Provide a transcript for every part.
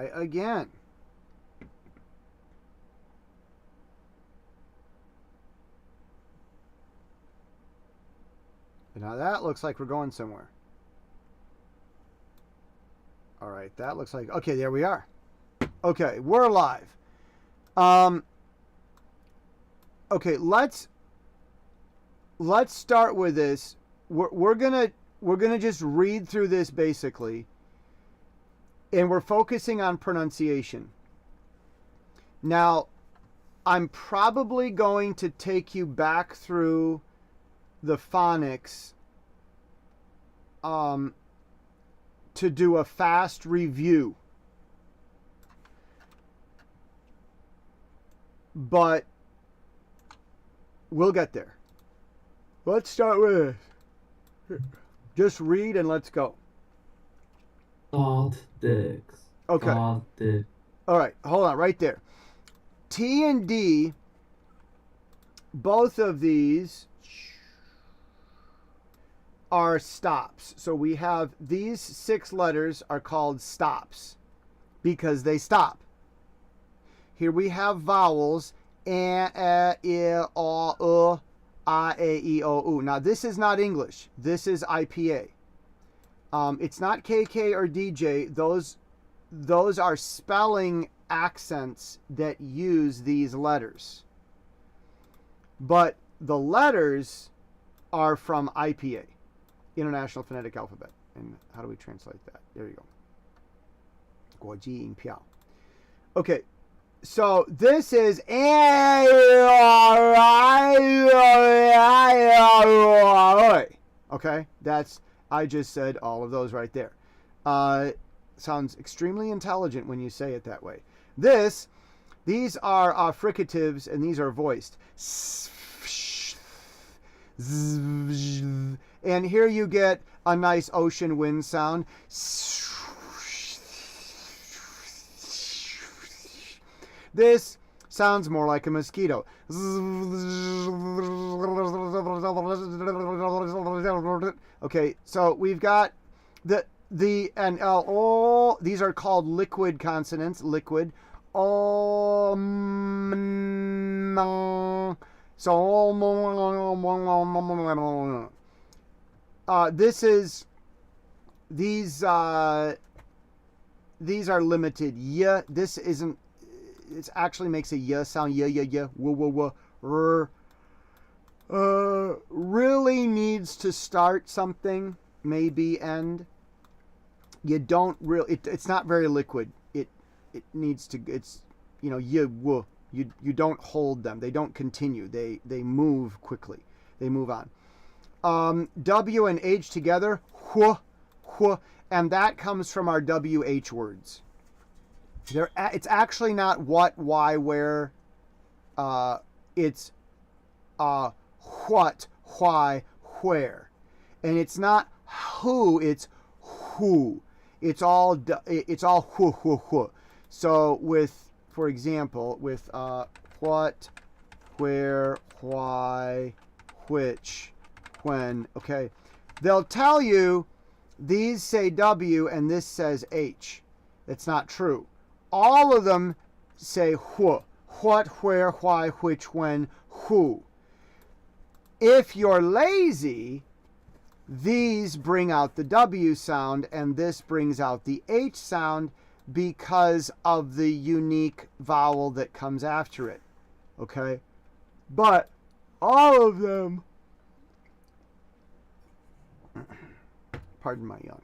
try again. Now that looks like we're going somewhere. All right, that looks like, okay, there we are. Okay, we're live. Okay, let's start with this. We're gonna just read through this basically, and we're focusing on pronunciation. Now, I'm probably going to take you back through the phonics to do a fast review. But we'll get there. Let's start with this. Just read and let's go. Salt dicks. Okay. Salt dick. All right, hold on right there. T and D, both of these are stops. So we have these 6 letters are called stops because they stop. Here we have vowels. A, I, O, U, A, E, O, U. Now this is not English. This is IPA. It's not KK or DJ. Those are spelling accents that use these letters. But the letters are from IPA, International Phonetic Alphabet. And how do we translate that? There you go. Guoji Ying Piao. Okay. So this is okay. That's, I just said all of those right there. Sounds extremely intelligent when you say it that way. These are fricatives and these are voiced. And here you get a nice ocean wind sound. This sounds more like a mosquito. Okay, so we've got the and oh, these are called liquid consonants. Liquid. So these are limited. Yeah, this isn't. It actually makes a y sound. Yeah. Really needs to start something, maybe end. You don't really. It's not very liquid. It needs to. It's you don't hold them. They don't continue. They move quickly. They move on. W and H together. And that comes from our WH words. It's actually not what, why, where. It's what, why, where, and it's not who. It's who. It's all who. So with, for example, with what, where, why, which, when. Okay, they'll tell you these say W and this says H. That's not true. All of them say who. What, where, why, which, when, who. If you're lazy, these bring out the W sound and this brings out the H sound because of the unique vowel that comes after it. Okay? But all of them, pardon my yawn.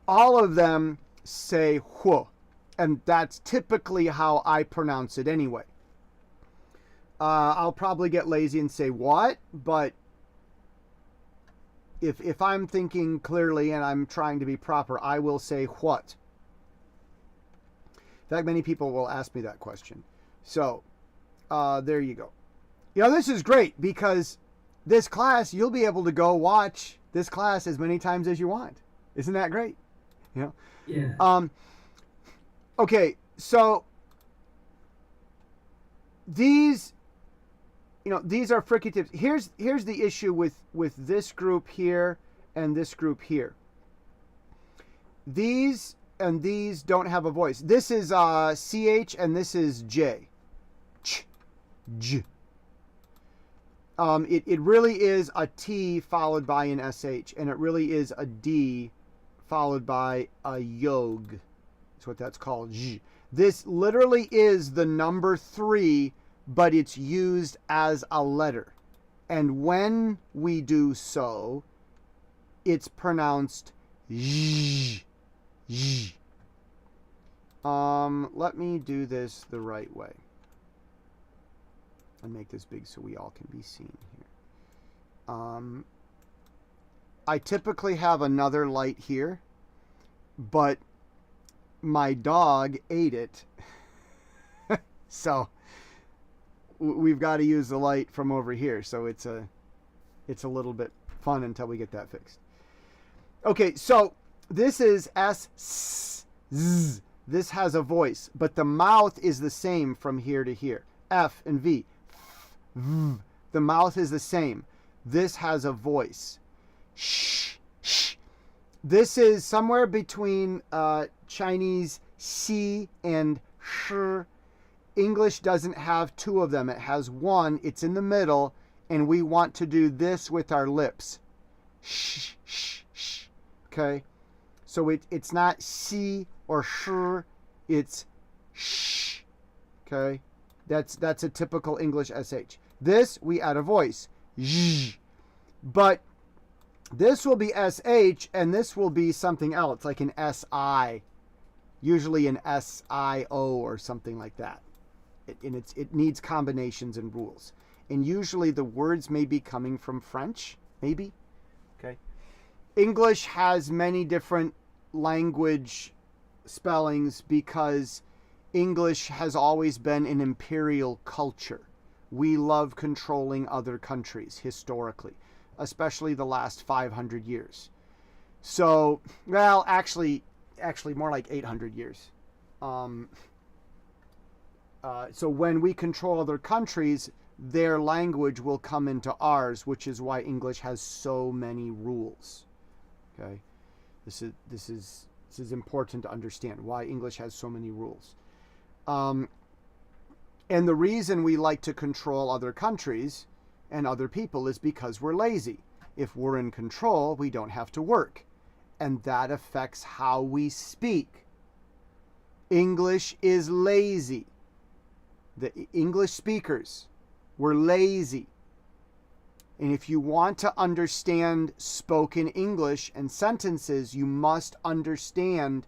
All of them say whu, and that's typically how I pronounce it anyway. I'll probably get lazy and say what, but if I'm thinking clearly and I'm trying to be proper, I will say what. In fact, many people will ask me that question. So, there you go. This is great because this class, you'll be able to go watch this class as many times as you want. Isn't that great? Yeah. Okay, so these are fricatives. Here's the issue with this group here and this group here. these and these don't have a voice. This is CH and this is J. Ch, J. It really is a T followed by an SH, and it really is a D followed by a yog. That's what that's called. J. This literally is the number 3, but it's used as a letter. And when we do so, it's pronounced Z. Z. Let me do this the right way. And make this big so we all can be seen here. I typically have another light here, but my dog ate it. So we've got to use the light from over here. So it's a little bit fun until we get that fixed. Okay, so this is S, S, Z. This has a voice, but the mouth is the same from here to here. F and V. V. The mouth is the same. This has a voice. Sh, sh. This is somewhere between Chinese Xi and Sh. English doesn't have 2 of them. It has 1. It's in the middle, and we want to do this with our lips. Sh, sh, sh. Okay? So it's not Xi or Sh. It's Sh. Okay? That's a typical English SH. This, we add a voice. Z. But this will be SH, and this will be something else, like an SI. Usually an SIO or something like that. It needs combinations and rules. And usually the words may be coming from French, maybe. Okay. English has many different language spellings because English has always been an imperial culture. We love controlling other countries historically, especially the last 500 years. So, well, actually more like 800 years. So when we control other countries, their language will come into ours, which is why English has so many rules. Okay, this is important to understand why English has so many rules. And the reason we like to control other countries and other people is because we're lazy. If we're in control, we don't have to work. And that affects how we speak. English is lazy. The English speakers were lazy. And if you want to understand spoken English and sentences, you must understand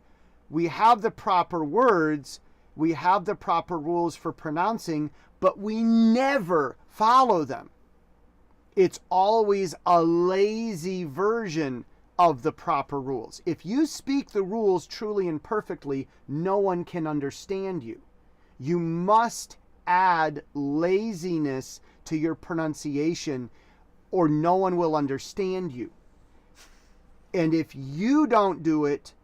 we have the proper words, we have the proper rules for pronouncing, but we never follow them. It's always a lazy version of the proper rules. If you speak the rules truly and perfectly, no one can understand you. You must add laziness to your pronunciation or no one will understand you. And if you don't do it,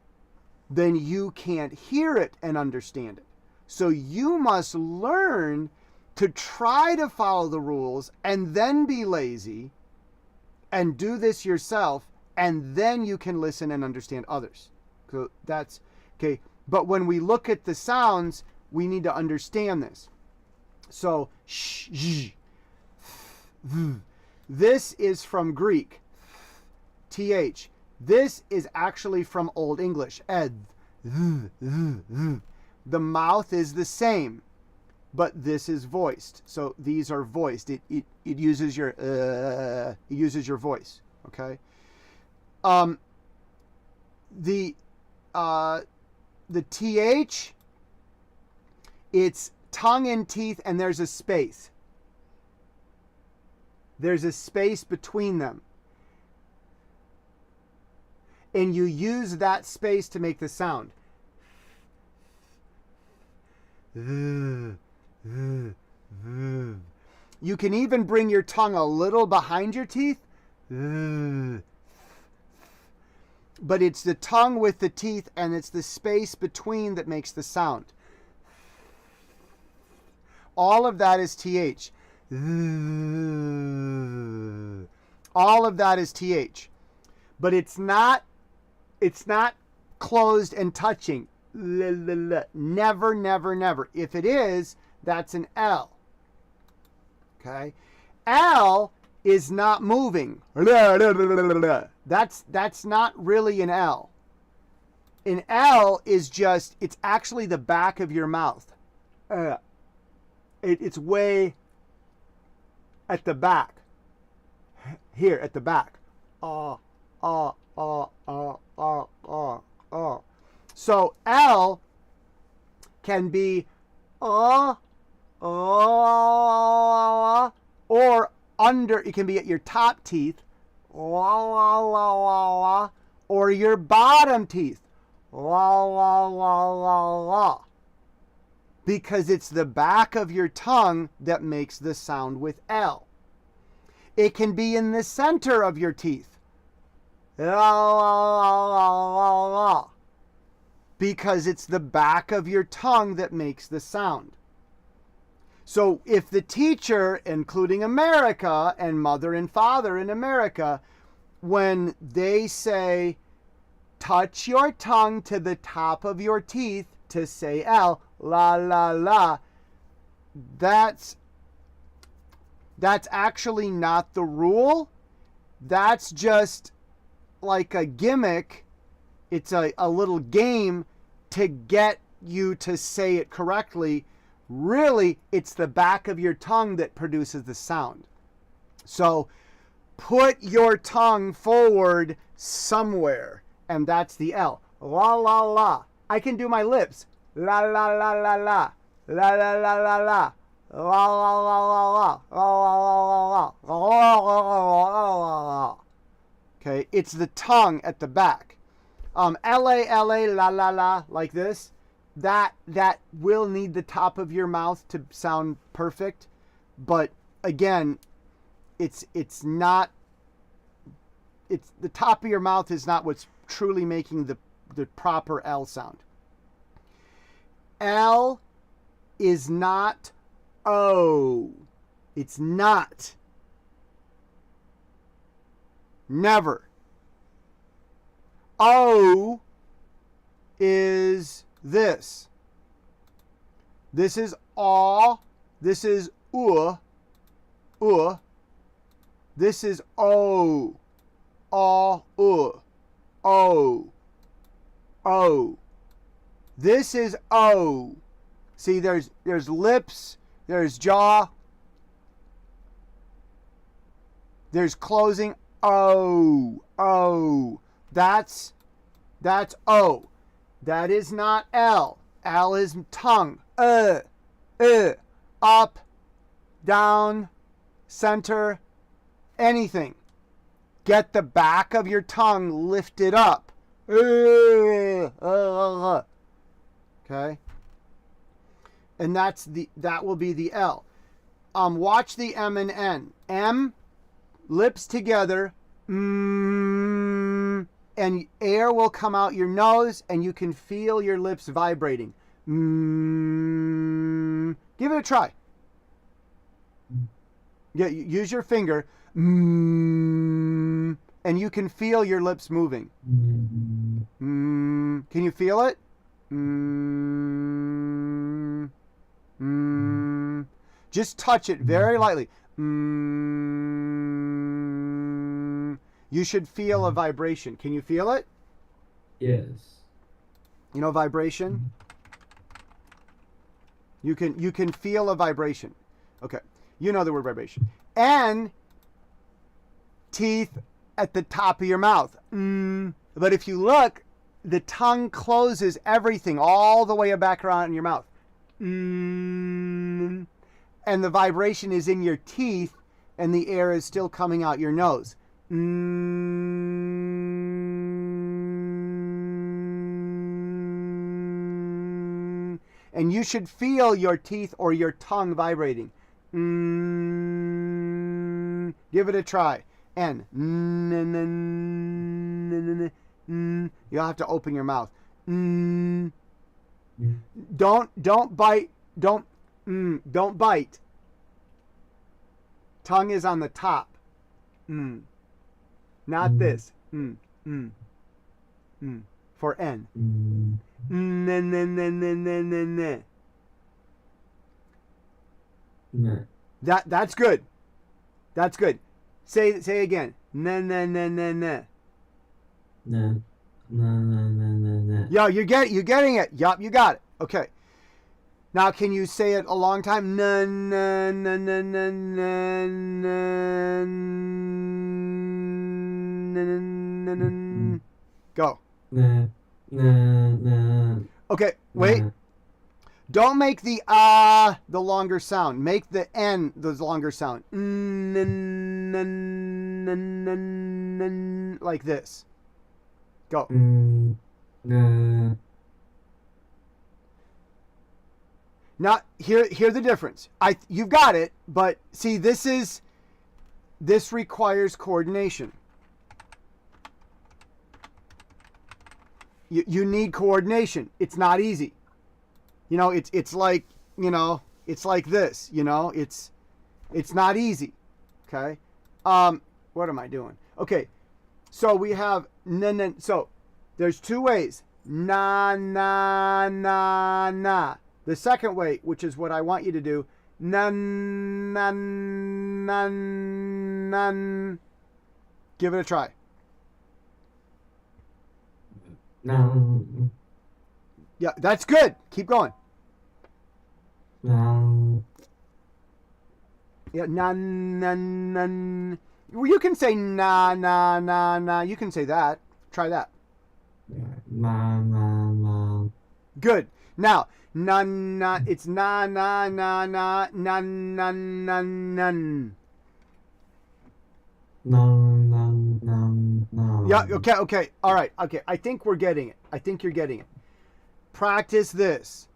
then you can't hear it and understand it. So you must learn to try to follow the rules and then be lazy and do this yourself, and then you can listen and understand others. So that's okay. But when we look at the sounds, we need to understand this. So sh, sh, th. This is from Greek, th. This is actually from Old English, ed. The mouth is the same, but this is voiced. So these are voiced. It uses your voice. Okay. The th, it's tongue and teeth, and there's a space. There's a space between them. And you use that space to make the sound. You can even bring your tongue a little behind your teeth. But it's the tongue with the teeth, and it's the space between that makes the sound. All of that is th. All of that is th. But it's not closed and touching. Never, never, never. If it is, that's an L. Okay? L is not moving. That's not really an L. An L is just, it's actually the back of your mouth. It's way at the back. Here, at the back. So L can be or under, it can be at your top teeth, or your bottom teeth, because it's the back of your tongue that makes the sound with L. It can be in the center of your teeth, because it's the back of your tongue that makes the sound. So if the teacher, including America and mother and father in America, when they say, touch your tongue to the top of your teeth to say L, la, la, la, that's actually not the rule. That's just like a gimmick. It's a little game to get you to say it correctly. Really, it's the back of your tongue that produces the sound. So put your tongue forward somewhere, and that's the L. La, la, la. I can do my lips. La, la, la, la, la. La, la, la, la, la. La, la, la, la, la. La, la, la, la. Okay, it's the tongue at the back. L-A, L-A, la, la, la, like this. That will need the top of your mouth to sound perfect, but again, it's not. It's the top of your mouth is not what's truly making the proper L sound. L is not O. It's not. Never. O is this. This is aw. This is This is o. Aw, o. O. This is o. See, there's lips, there's jaw, there's closing. O. That's O. That is not L. L is tongue. Up, down, center, anything. Get the back of your tongue lifted up. Okay? And that will be the L. Watch the M and N. M, lips together. And air will come out your nose, and you can feel your lips vibrating. Give it a try. Yeah, use your finger. And you can feel your lips moving. Can you feel it? Just touch it very lightly. You should feel a vibration. Can you feel it? Yes. You know vibration? You can feel a vibration. Okay. You know the word vibration. And teeth at the top of your mouth. But if you look, the tongue closes everything all the way back around in your mouth. And the vibration is in your teeth, and the air is still coming out your nose. And you should feel your teeth or your tongue vibrating. Give it a try. N. You'll have to open your mouth. Don't bite. Don't bite. Tongue is on the top. Not this. for N. mm, N. ne, That's good. That's good. Say again. Ne. ne, ne. Yeah, you're getting it. Yup, you got it. Okay. Now, can you say it a long time? Go. Ne, ne, ne, Okay, wait. ne. Don't make the the longer sound. Make the N the longer sound. Like this. Go. Ne, Now, hear the difference. You've got it, but see, this requires coordination. You need coordination. It's not easy. You know, it's like, you know, it's like this, you know, it's not easy. Okay. What am I doing? Okay. So we have so there's two ways. Na. The second way, which is what I want you to do, nan. Give it a try. nan, Yeah, that's good. Keep going. nan, Yeah, nan. Well, you can say na. You can say that. Try that. na. Good. Now, it's na, nan. No. Yeah, okay. All right, okay. I think we're getting it. I think you're getting it. Practice this.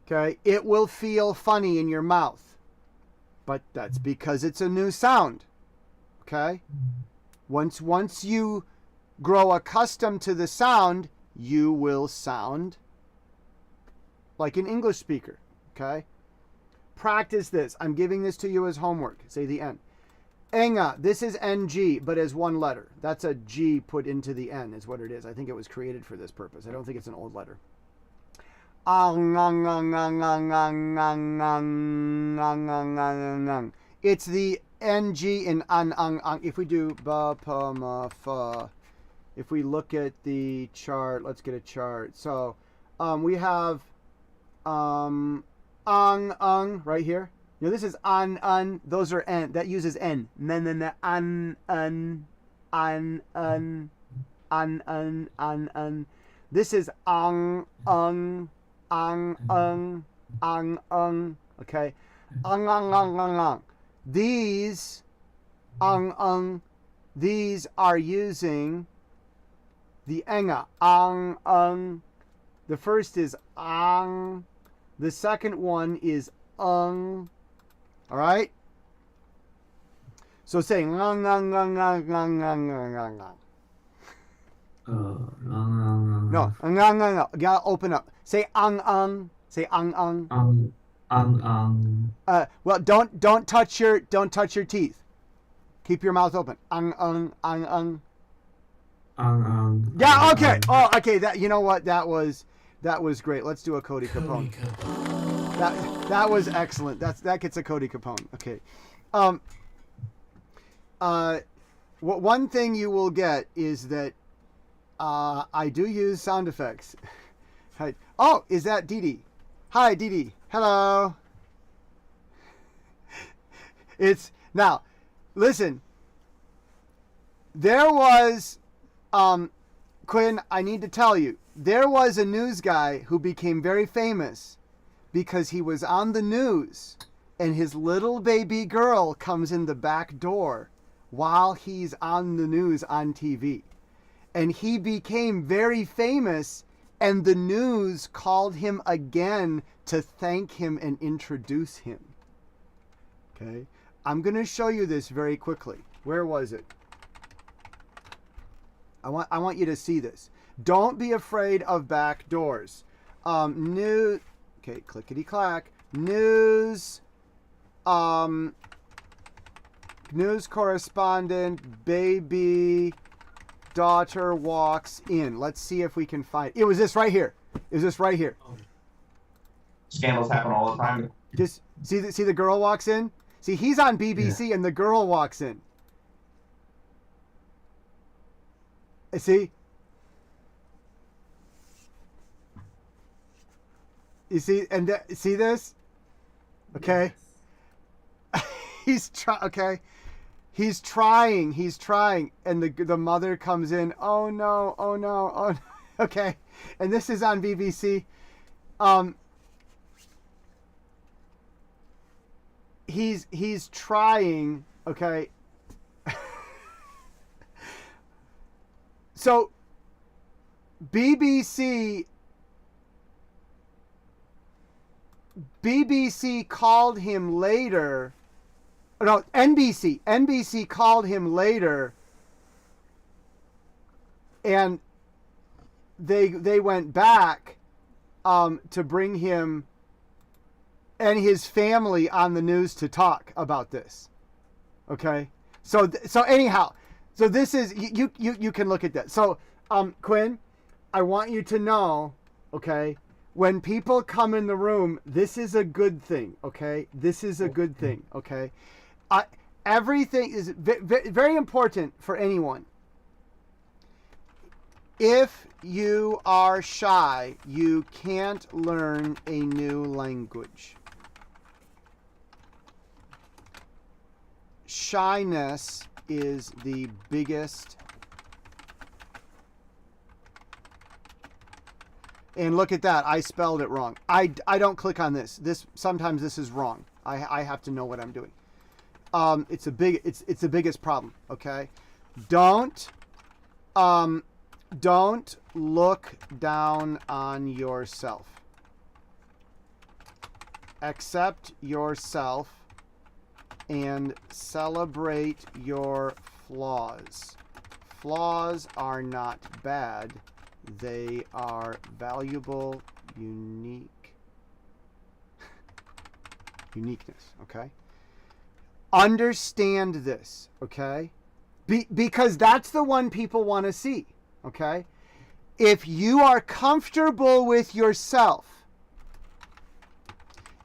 Okay? It will feel funny in your mouth. But that's because it's a new sound. Okay? Once you grow accustomed to the sound, you will sound like an English speaker. Okay? Practice this. I'm giving this to you as homework. Say the N. Enga. This is NG, but as one letter. That's a G put into the N is what it is. I think it was created for this purpose. I don't think it's an old letter. It's the NG in an. If we do ba, pa, ma, fa, if we look at the chart, let's get a chart. So we have right here. You know, this is an. Those are N. That uses N. An. This is ang. Okay. These these are using the enga. The first is ang. The second one is All right? So say No. No, you gotta open up. Say ang. Say ang. Well, don't touch your teeth. Keep your mouth open. Ang. Yeah, okay. Oh, okay. That, you know what? That was great. Let's do a Cody Capone. That was excellent. That gets a Cody Capone. Okay. One thing you will get is that I do use sound effects. Hi. Oh, is that Dee Dee? Hi, Dee Dee. Hello. It's now. Listen. There was, Quinn. I need to tell you. There was a news guy who became very famous because he was on the news and his little baby girl comes in the back door while he's on the news on TV. And he became very famous, and the news called him again to thank him and introduce him. Okay? I'm going to show you this very quickly. Where was it? I want you to see this. Don't be afraid of back doors. News. Okay, clickety clack. News. News correspondent, baby daughter walks in. Let's see if we can find. It was this right here. It was this right here. Scandals happen all the time. Just see the girl walks in. See, he's on BBC and the girl walks in. See? You see, and see this? Okay. Yes. Okay. He's trying, and the mother comes in. Oh no! Oh no! Oh no. Okay, and this is on BBC. He's trying. Okay. So BBC called him later. No, NBC called him later, and they went back to bring him and his family on the news to talk about this. Okay, so anyhow, so this is you can look at that. So Quinn, I want you to know, okay, when people come in the room, this is a good thing. Okay, this is a good thing. Okay. Everything is very important for anyone. If you are shy, you can't learn a new language. Shyness is the biggest. And look at that, I spelled it wrong. I don't click on this. Sometimes this is wrong. I have to know what I'm doing. It's the biggest problem. Okay, don't look down on yourself. Accept yourself and celebrate your flaws. Flaws are not bad. They are valuable, uniqueness. Okay. Understand this, okay? Because that's the one people want to see, okay? If you are comfortable with yourself,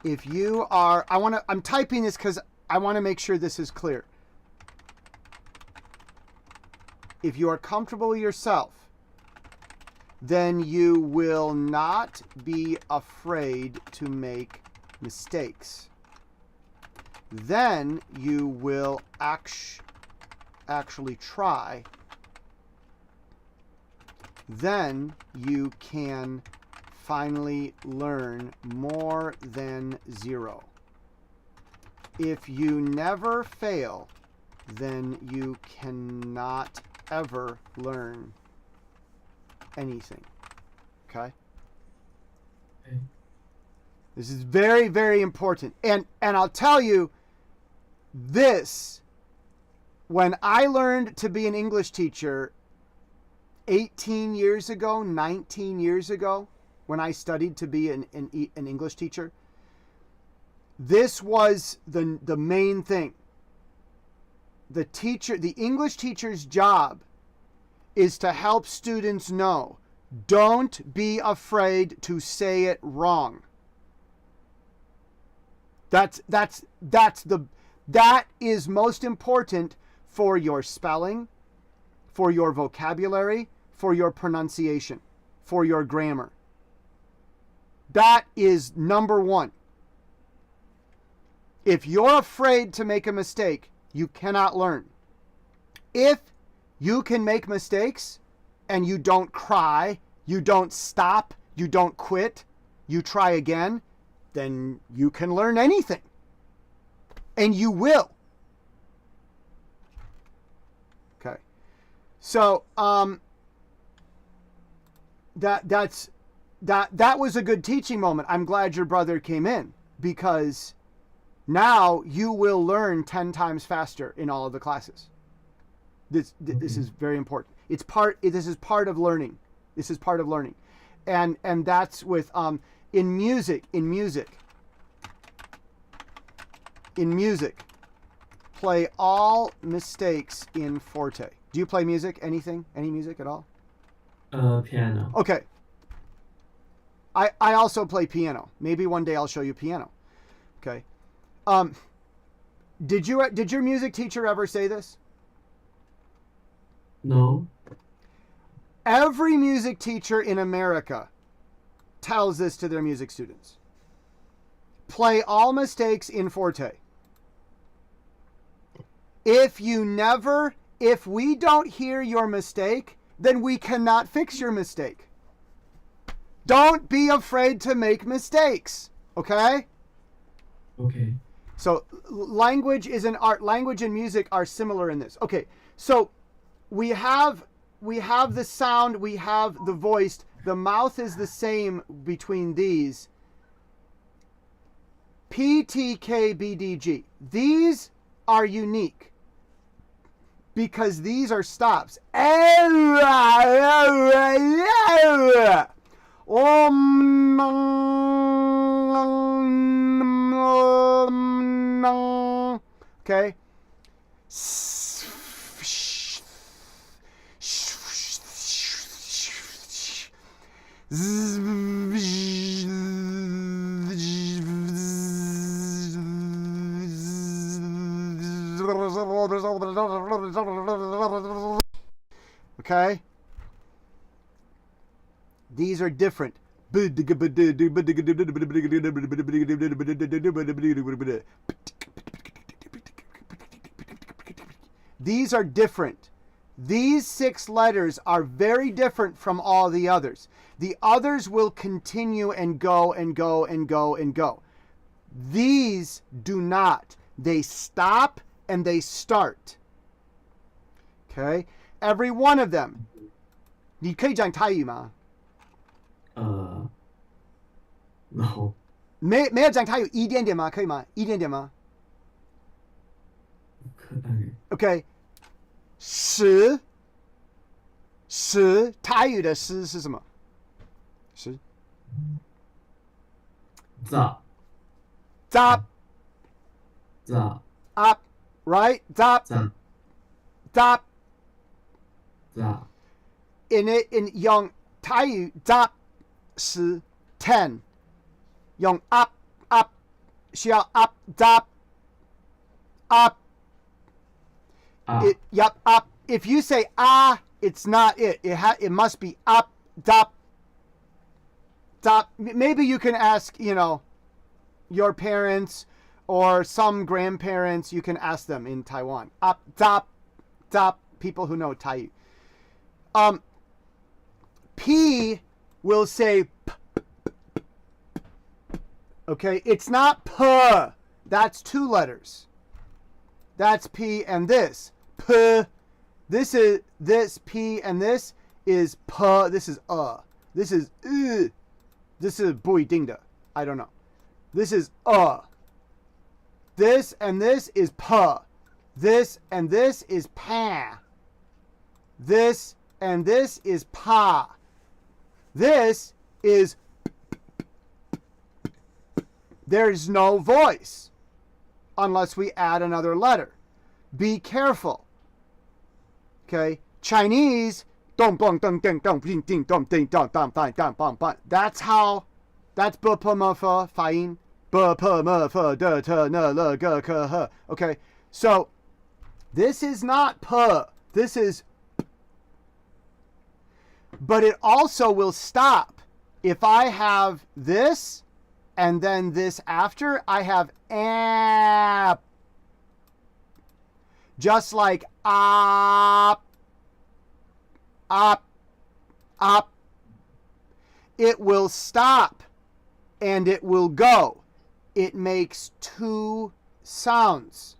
if you are, I'm typing this because I want to make sure this is clear. If you are comfortable with yourself, then you will not be afraid to make mistakes. Then you will actually try. Then you can finally learn more than 0. If you never fail, then you cannot ever learn anything. Okay? Okay. This is very, very important. And I'll tell you this, when I learned to be an English teacher 18 years ago, 19 years ago, when I studied to be an English teacher, this was the main thing. The English teacher's job is to help students know, don't be afraid to say it wrong. That is most important for your spelling, for your vocabulary, for your pronunciation, for your grammar. That is number one. If you're afraid to make a mistake, you cannot learn. If you can make mistakes and you don't cry, you don't stop, you don't quit, you try again, then you can learn anything. And you will. Okay. So that was a good teaching moment. I'm glad your brother came in, because now you will learn 10 times faster in all of the classes. This is very important. This is part of learning. This is part of learning. And that's with in music, play all mistakes in forte. Do you play music? Anything? Any music at all? Piano. Okay. I also play piano. Maybe one day I'll show you piano. Okay. Did your music teacher ever say this? No. Every music teacher in America tells this to their music students. Play all mistakes in forte. If we don't hear your mistake, then we cannot fix your mistake. Don't be afraid to make mistakes, okay? Okay. So language is an art. Language and music are similar in this. Okay, so we have the sound, we have the voiced. The mouth is the same between these. P, T, K, B, D, G. These are unique because these are stops. Okay. Okay. These are different. These are different. These 6 letters are very different from all the others. The others will continue and go and go and go and go. These do not. They stop and they start. Okay? Every one of them. 你可以讲泰语吗？ No. 没有讲泰语，一点点吗？可以吗？一点点吗？ OK， 十泰语的十是什么？十 Zap. Zap Zap. up right zap Zap. zap Zap. in 用泰语 zap 是 10， 用 up 需要 up zap up. Yup, up. If you say it's not it. It must be up, dop. Maybe you can ask, your parents or some grandparents. You can ask them in Taiwan. Up, dop. People who know Thai. P will say p. Okay, it's not p. That's 2 letters. That's P and this. P. This P and this is P. This is This is This is 不一定的. I don't know. This is This and this is P. This and this is Pa. This and this is Pa. This is there's no voice unless we add another letter. Be careful. Okay? Chinese, that's how, that's bpmf 发音 bpmf de te ne le ge ke he. Okay? So, this is not p. This is p. But it also will stop. If I have this and then this after, I have app. Just like up. It will stop and it will go. It makes 2 sounds.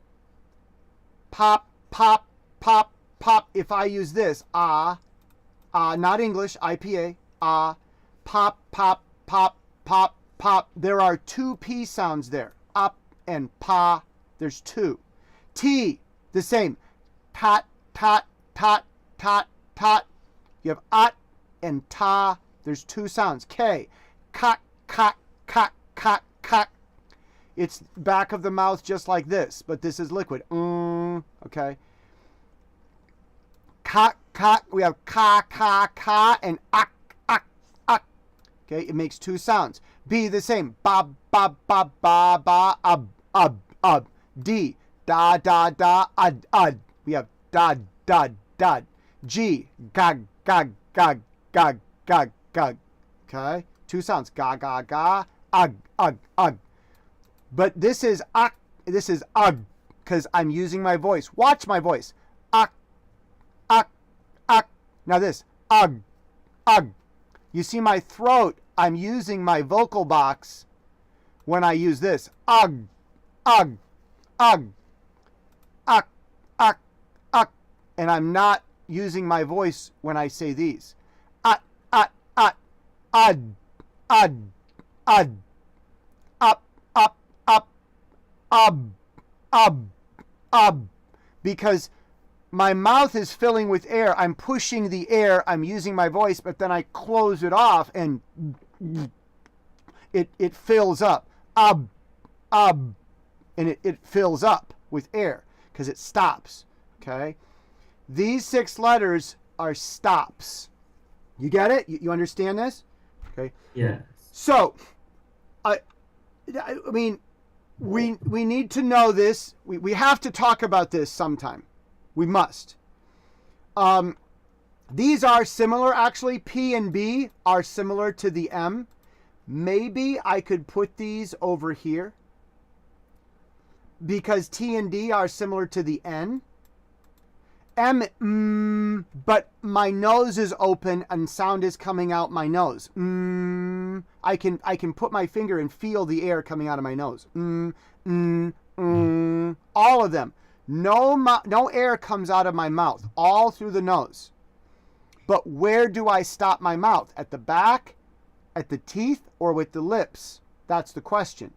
Pop, pop, pop, pop. If I use this, not English, IPA, pop, pop, pop, pop, pop. There are 2 P sounds there. Up and pa. There's 2. T, the same. Tot, tot, tot, tot, tot. You have at and ta. There's 2 sounds. K, kak, kak, kak, kak, kak. It's back of the mouth just like this, but this is liquid. Okay. ka. We have ka, and ak. Okay, it makes two sounds. B, the same. Ba, ba, ba, ba, ba, ab. D, da, ad. We have da. G, gag. Okay, two sounds. Ga, ag. But this is ak, this is ug, because I'm using my voice. Watch my voice. Ak. Now this, ug. You see my throat, I'm using my vocal box when I use this. Ug. Ak. And I'm not using my voice when I say these. Ad. Up. Because my mouth is filling with air. I'm pushing the air. I'm using my voice, but then I close it off and it fills up. And it fills up with air because it stops. Okay? These 6 letters are stops. You get it? You understand this? Okay. Yes. So, I mean, we need to know this. We have to talk about this sometime. We must. These are similar, actually. P and B are similar to the M. Maybe I could put these over here because T and D are similar to the N. M, but my nose is open and sound is coming out my nose. I can put my finger and feel the air coming out of my nose. All of them. No air comes out of my mouth, all through the nose. But where do I stop my mouth? At the back, at the teeth, or with the lips? That's the question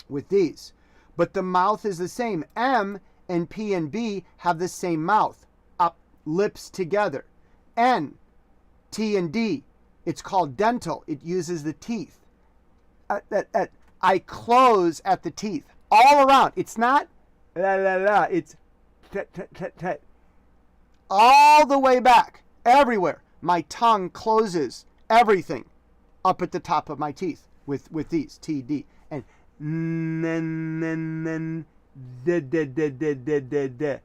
with these. But the mouth is the same. M and P and B have the same mouth, up, lips together. N, T and D, it's called dental. It uses the teeth. I close at the teeth all around. It's not la la la. It's tet. All the way back, everywhere. My tongue closes everything up at the top of my teeth with these T, D, and then de.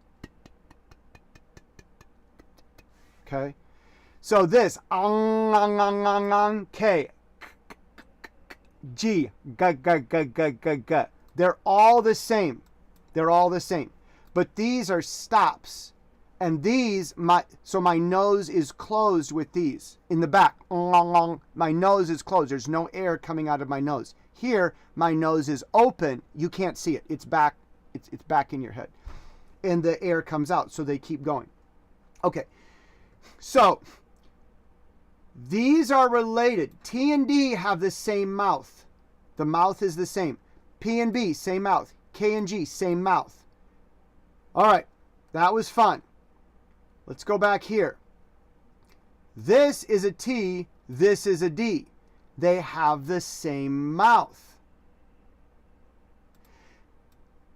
Okay, so this K, G, G. They're all the same. But these are stops. And these, so my nose is closed with these. In the back, my nose is closed. There's no air coming out of my nose. Here, my nose is open. You can't see it. It's back. It's back in your head. And the air comes out, so they keep going. Okay. So, these are related. T and D have the same mouth. The mouth is the same. P and B, same mouth. K and G, same mouth. All right. That was fun. Let's go back here. This is a T. This is a D. They have the same mouth.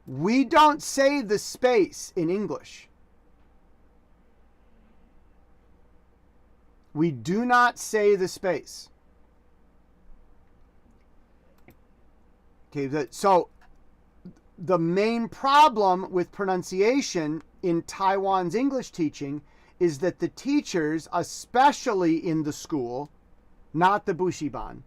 We don't say the space in English. We do not say the space. Okay, so the main problem with pronunciation in Taiwan's English teaching is that the teachers, especially in the school, not the Bushiban,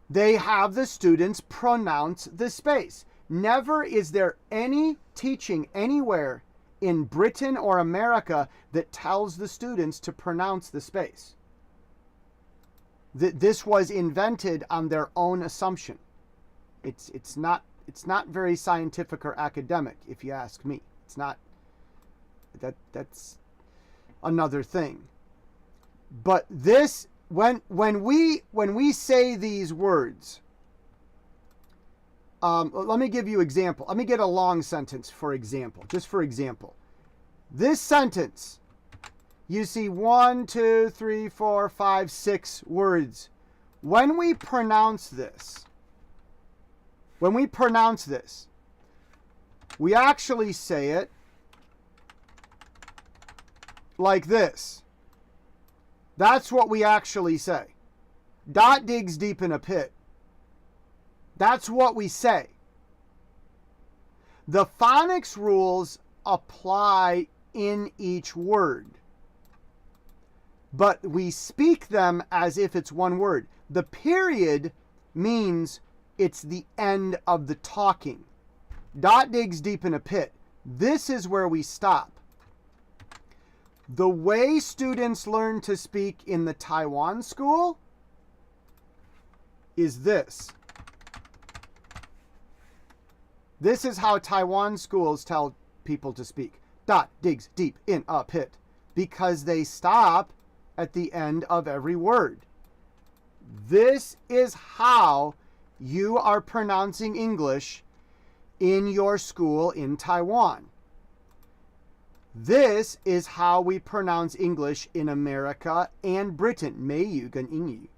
they have the students pronounce the space. Never is there any teaching anywhere in Britain or America that tells the students to pronounce the space. This was invented on their own assumption. It's not very scientific or academic, if you ask me. It's not. That's another thing. But this, when we say these words, let me give you example. Let me get a long sentence for example. Just for example, this sentence, you see 1, 2, 3, 4, 5, 6 words. When we pronounce this, we actually say it like this. That's what we actually say. Dot digs deep in a pit. That's what we say. The phonics rules apply in each word, but we speak them as if it's one word. The period means it's the end of the talking. Dot digs deep in a pit. This is where we stop. The way students learn to speak in the Taiwan school is this. This is how Taiwan schools tell people to speak. Dot digs deep in a pit, because they stop at the end of every word. This is how you are pronouncing English in your school in Taiwan. This is how we pronounce English in America and Britain. 美语跟英语.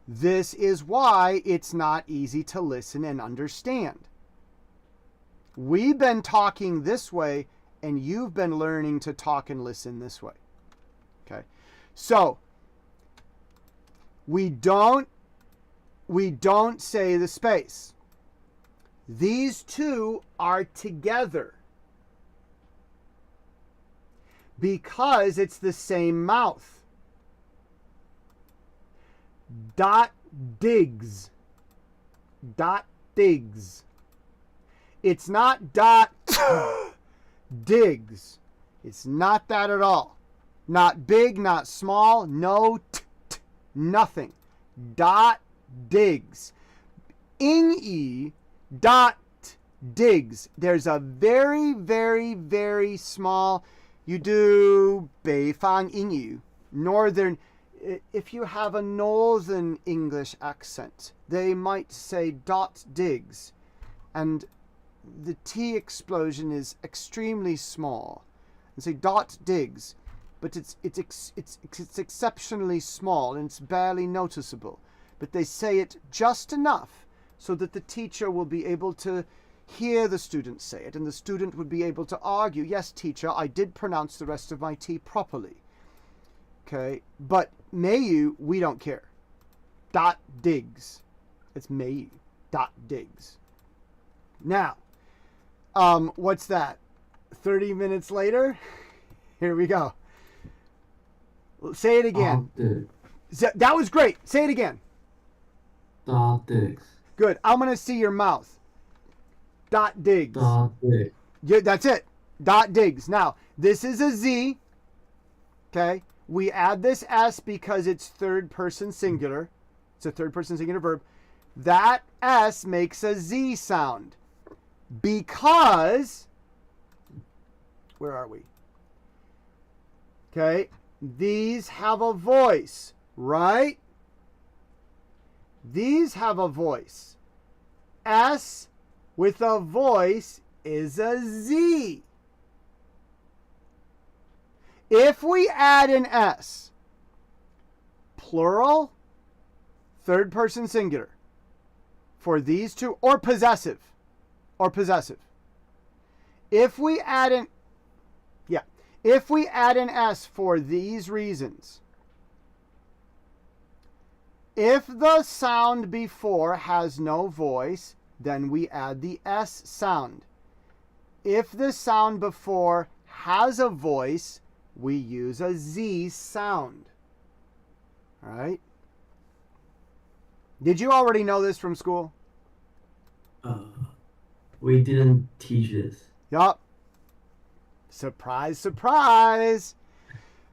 This is why it's not easy to listen and understand. We've been talking this way, and you've been learning to talk and listen this way. Okay? So, we don't say the space. These two are together because it's the same mouth. Dot digs. Dot digs. It's not dot digs. It's not that at all. Not big, not small, no nothing. Dot digs. 英语 dot digs. There's a very, very, very small, you do 北方英语, northern, if you have a northern English accent, they might say dot digs, and the T explosion is extremely small, and say dot digs, but it's exceptionally small and it's barely noticeable, but they say it just enough so that the teacher will be able to hear the student say it, and the student would be able to argue, yes, teacher, I did pronounce the rest of my T properly. Okay, but 美语, we don't care. Dot digs. It's 美语. Dot digs. Now, what's that? 30 minutes later? Here we go. Say it again. That was great. Say it again. Dot digs. Good. I'm going to see your mouth. Dot digs. Dot digs. Yeah, that's it. Dot digs. Now, this is a Z. Okay. We add this S because it's third person singular. It's a third person singular verb. That S makes a Z sound. Because, where are we? Okay. These have a voice, right? These have a voice. S with a voice is a Z. If we add an S, plural, third person singular, for these two, or possessive, If we add an S for these reasons, if the sound before has no voice, then we add the S sound. If the sound before has a voice, we use a Z sound. All right? Did you already know this from school? We didn't teach this. Yup. Surprise, surprise.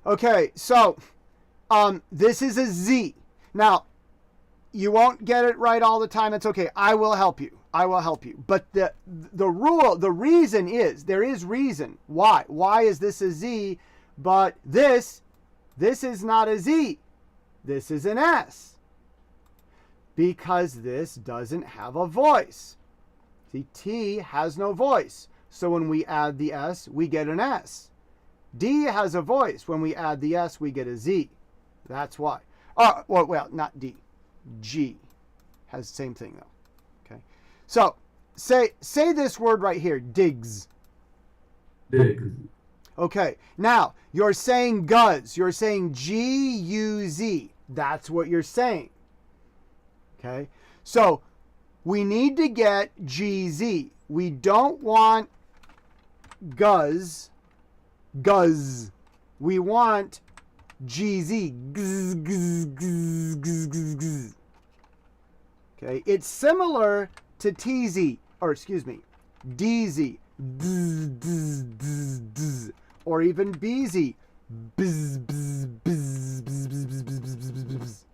Okay, so this is a Z. Now, you won't get it right all the time. It's okay. I will help you. But the reason is, there is reason. Why? Why is this a Z? But this is not a Z. This is an S. Because this doesn't have a voice. See, T has no voice. So when we add the S, we get an S. D has a voice. When we add the S, we get a Z. That's why. Oh, well, not D. G has the same thing, though. Okay. So, say this word right here, digs. Digs. Okay, now you're saying guz. You're saying G-U-Z. That's what you're saying. Okay, so we need to get GZ. We don't want guz. We want GZ. Gz, gz, gz, gz, gz, gz. Okay, it's similar to TZ, or excuse me, DZ, dzz, dzz, dzz, dzz, or even BZ, bzz, bzz, bzz, bzz, bzz, bzz, bzz, bzz, bzz, bzz.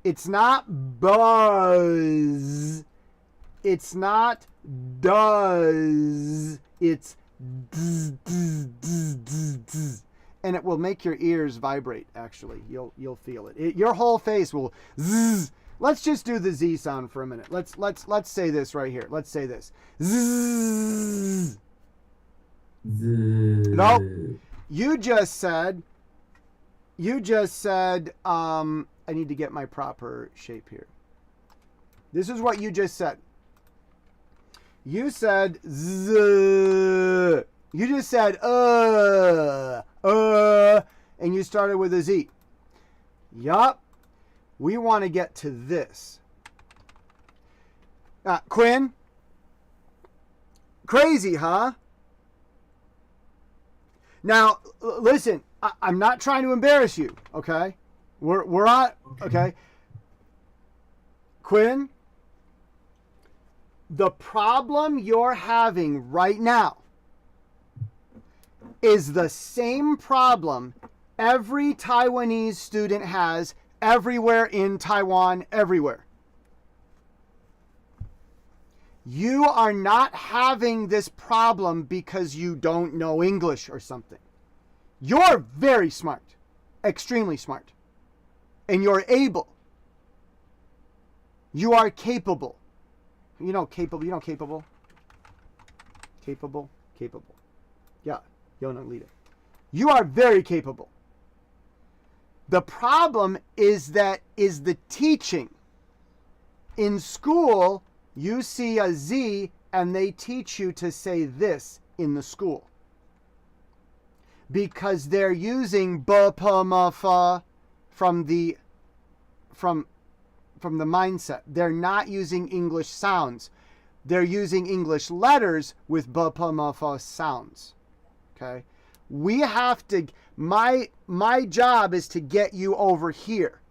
It's not buzz, it's not does, it's dzz, dzz, dzz, dzz, dzz. And it will make your ears vibrate. Actually, you'll feel it. Your whole face will zzz. Let's just do the Z sound for a minute. Let's say this right here. Let's say this. Zzz. Nope. You just said. I need to get my proper shape here. This is what you just said. You said z. You just said and you started with a Z. Yup. We want to get to this. Quinn? Crazy, huh? Now, listen, I'm not trying to embarrass you, okay? We're on, okay? Quinn, the problem you're having right now is the same problem every Taiwanese student has everywhere in Taiwan, everywhere. You are not having this problem because you don't know English or something. You're very smart, extremely smart, and you're able. You are capable. You know capable. You know capable. Capable. Capable. Yeah, you are very capable. The problem is the teaching. In school, you see a Z and they teach you to say this in the school. Because they're using b, p, m, f from the mindset. They're not using English sounds. They're using English letters with b, p, m, f sounds. Okay? We have to, my job is to get you over here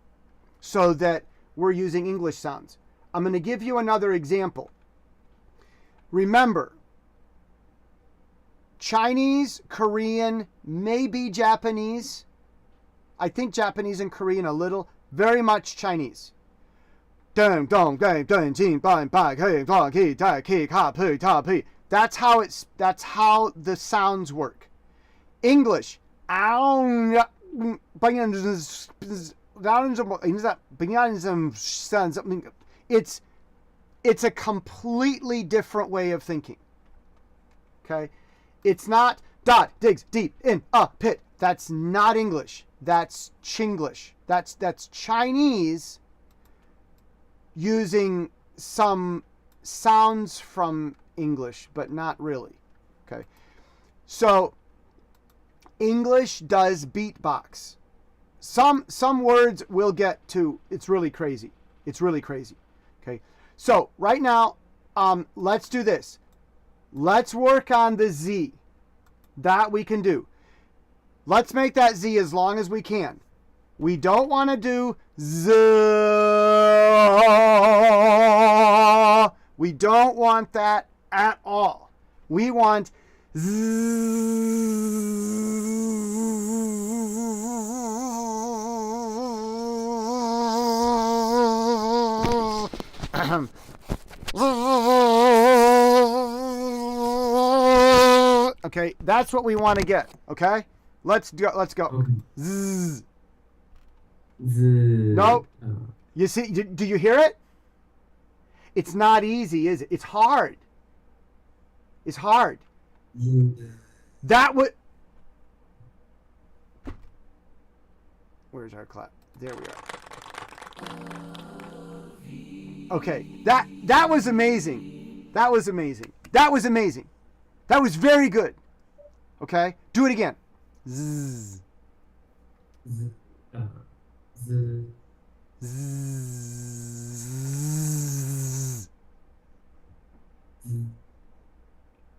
so that we're using English sounds. I'm going to give you another example. Remember, Chinese, Korean, maybe Japanese. I think Japanese and Korean a little, very much Chinese. That's how the sounds work. English, it's a completely different way of thinking. Okay, it's not dot digs deep in a pit. That's not English. That's Chinglish. That's Chinese using some sounds from English, but not really. Okay, so English does beatbox. Some words we'll get to. It's really crazy. It's really crazy. Okay. So right now, let's do this. Let's work on the Z. That we can do. Let's make that Z as long as we can. We don't want to do Z. We don't want that at all. We want Okay, that's what we want to get. Okay, let's go. Okay. Zzz. Z. Nope. You see? Do you hear it? It's not easy, is it? It's hard. It's hard. Z. That would. Where's our clap? There we are. Okay, that was amazing. That was amazing. That was amazing. That was very good. Okay? Do it again. Z. z, z, Z. z,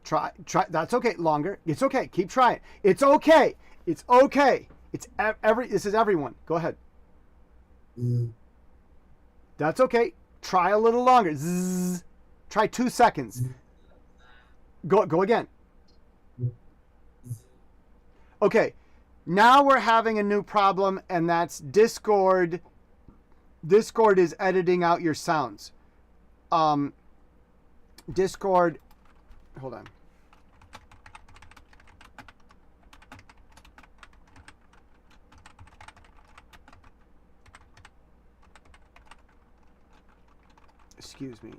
Try. That's okay. Longer. It's okay. Keep trying. It's okay. It's okay. This is everyone. Go ahead. z, That's okay. Try a little longer. Zzz. Try 2 seconds. Go again. Okay. Now we're having a new problem, and that's Discord. Discord is editing out your sounds. Discord. Hold on. Excuse me.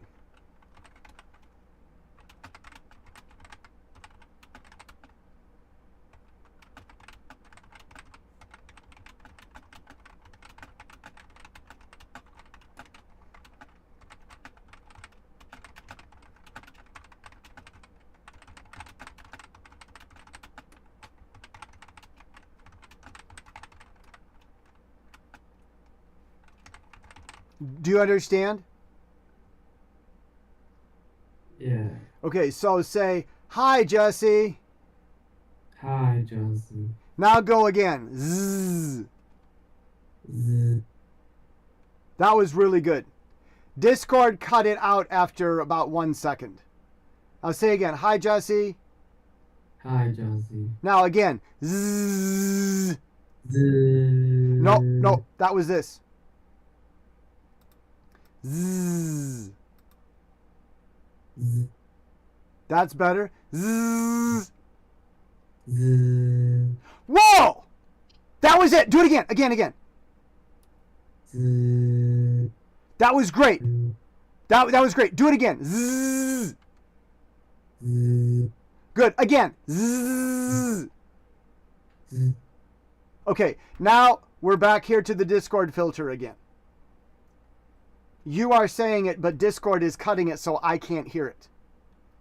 Do you understand? yeah. Okay, so say, hi, Jesse. Hi, Josie. Now go again. Zzz. Z, That was really good. Discord cut it out after about 1 second. I'll say again, hi, Jesse. hi, Josie. Now again, zzz. Z, No, that was this. Zzz. z, That's better. Zzz. z, Whoa! That was it. Do it again. Again. z, That was great. That was great. Do it again. Zzz. z, Good. Again. Zzz. z, Okay, now we're back here to the Discord filter again. You are saying it, but Discord is cutting it so I can't hear it.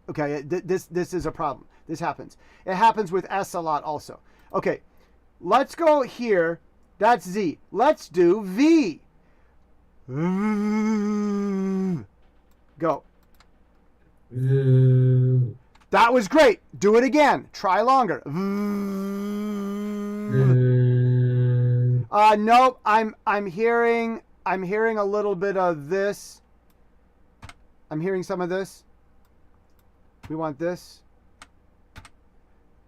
Okay, this is a problem. This happens. It happens with S a lot also. Okay, let's go here. That's Z. Let's do V. Go. z, That was great. Do it again. Try longer. Nope. I'm hearing a little bit of this. I'm hearing some of this. We want this.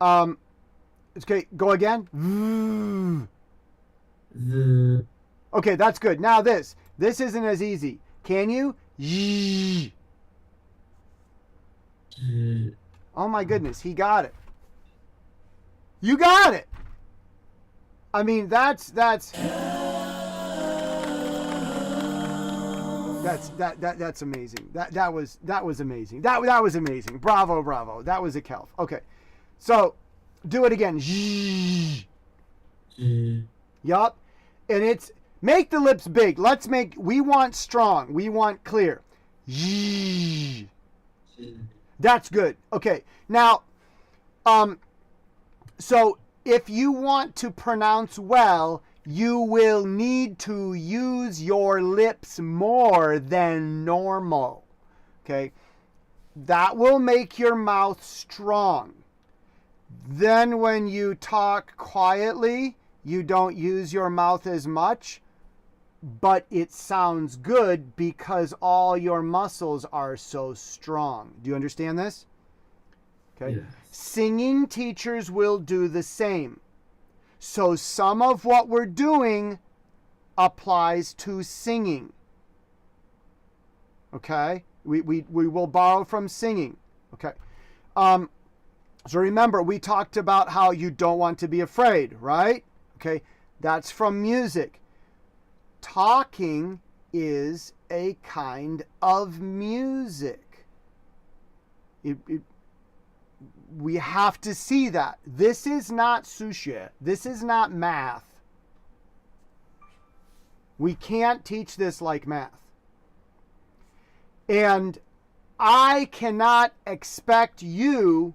It's okay. Go again. z, Okay, that's good. Now this. This isn't as easy. Can you? Yee. z, Oh my goodness, he got it. You got it. I mean, that's amazing. That was amazing. That was amazing. Bravo. That was a Kelf. Okay. So, do it again. z, Yup. And it's make the lips big. We want strong. We want clear. That's good. Okay. Now, so if you want to pronounce well, you will need to use your lips more than normal. Okay? That will make your mouth strong. Then when you talk quietly, you don't use your mouth as much, but it sounds good because all your muscles are so strong. Do you understand this? Okay. yes. Singing teachers will do the same. So some of what we're doing applies to singing. Okay? We will borrow from singing. Okay. So remember, we talked about how you don't want to be afraid, right? Okay. That's from music. Talking is a kind of music. We have to see that. This is not sushi. This is not math. We can't teach this like math. And I cannot expect you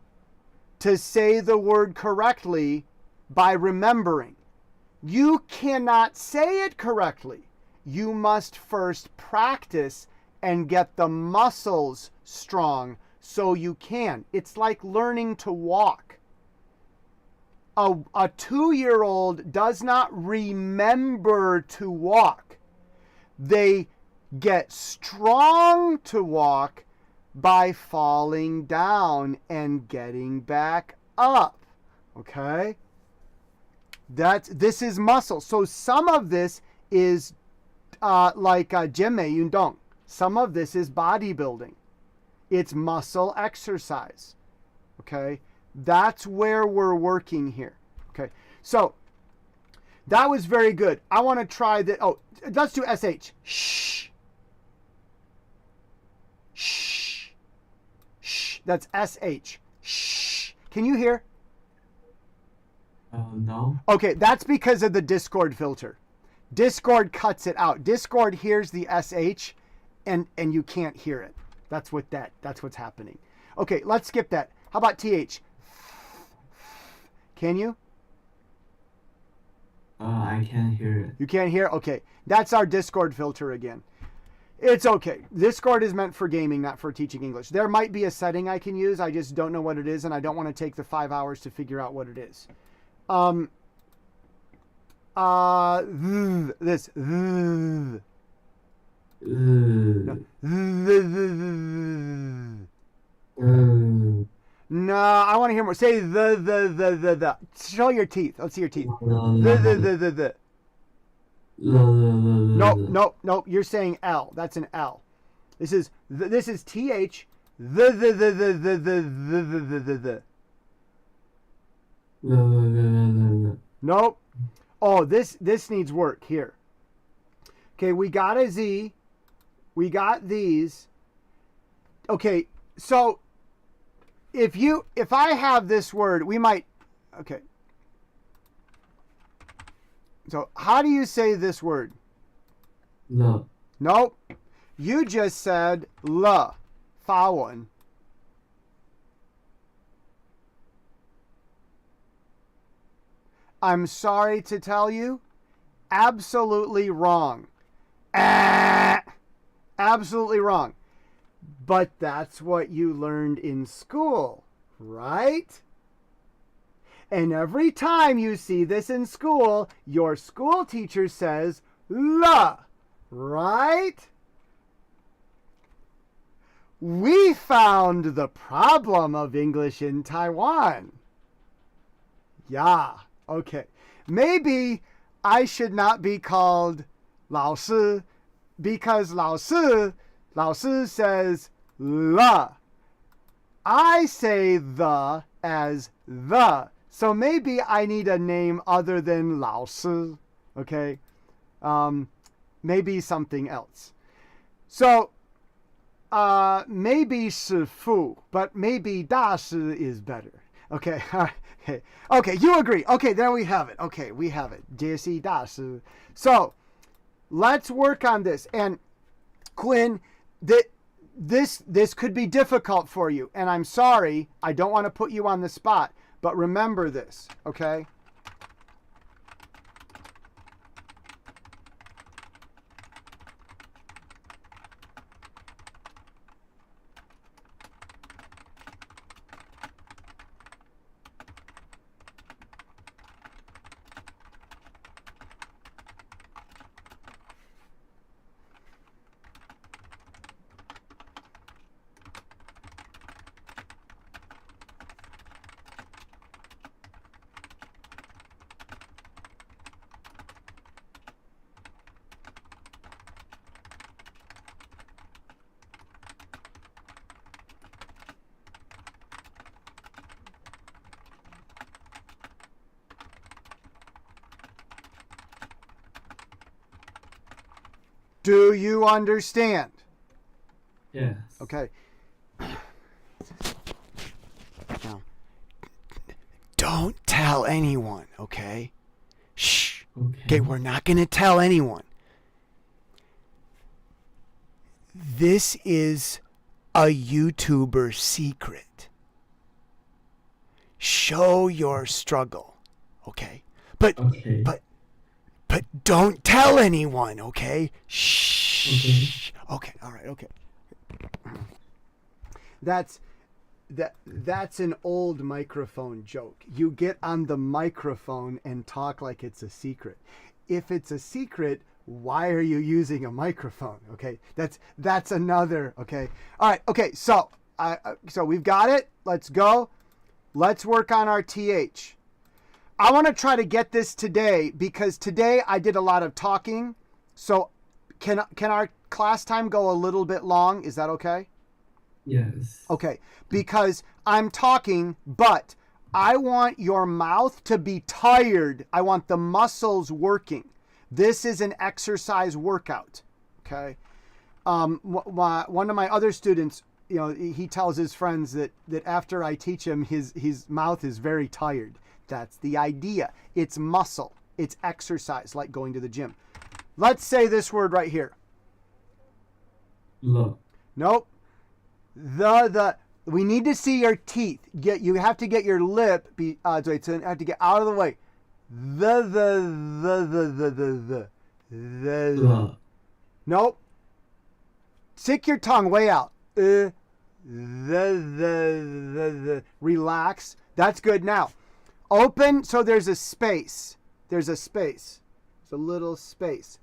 to say the word correctly by remembering. You cannot say it correctly. You must first practice and get the muscles strong so you can. It's like learning to walk. A 2-year-old does not remember to walk. They get strong to walk by falling down and getting back up. Okay? This is muscle. So some of this is like Jianmei Yundong. Some of this is bodybuilding. It's muscle exercise. Okay? That's where we're working here. Okay? So that was very good. I want to try that. Oh, let's do SH. Shh. Shh. Shh. That's SH. Shh. Can you hear? No. Okay, that's because of the Discord filter. Discord cuts it out. Discord hears the SH and you can't hear it. That's what's happening. Okay, let's skip that. How about TH? Can you? I can't hear it. You can't hear? Okay. That's our Discord filter again. It's okay. Discord is meant for gaming, not for teaching English. There might be a setting I can use. I just don't know what it is, and I don't want to take the 5 hours to figure out what it is. This. No, I want to hear more. Say the. Show your teeth. Let's see your teeth. The. Nope. You're saying L. That's an L. This is TH. The. Nope. Oh, this needs work here. Okay, we got a Z. We got these. Okay, so if I have this word, we might. Okay. So how do you say this word? No. Nope. You just said la. 发文. I'm sorry to tell you, absolutely wrong. Absolutely wrong. But that's what you learned in school, right? And every time you see this in school, your school teacher says la, right? We found the problem of English in Taiwan. Yeah. Okay, maybe I should not be called 老师 because 老师 says la. I say the as the. So maybe I need a name other than 老师. Okay, maybe something else. So maybe 师傅, but maybe 大师 is better. Okay, all right. Okay, you agree. Okay, there we have it. Okay, we have it. 解析大师. So, let's work on this. And Quinn, this could be difficult for you. And I'm sorry, I don't want to put you on the spot. But remember this, okay? Do you understand? Yes. Okay. Now, don't tell anyone, okay? Shh. Okay, we're not going to tell anyone. This is a YouTuber secret. show your struggle, okay? But Okay. but don't tell anyone, okay? Shh. Okay. All right. Okay. That's an old microphone joke. You get on the microphone and talk like it's a secret. If it's a secret, why are you using a microphone? Okay, that's another. Okay, all right. Okay, so so we've got it. Let's go. Let's work on our th. I want to try to get this today because today I did a lot of talking. So can our class time go a little bit long? Is that okay? Yes. Okay, because I'm talking, but I want your mouth to be tired. I want the muscles working. This is an exercise workout. Okay. One of my other students, he tells his friends that after I teach him, his mouth is very tired. That's the idea. It's muscle. It's exercise, like going to the gym. Let's say this word right here. Look. Nope. We need to see your teeth. You have to get your lip. Have to get out of the way. The. Look. Nope. Stick your tongue way out. Relax. That's good. Now, open. So there's a space. There's a space. It's a little space.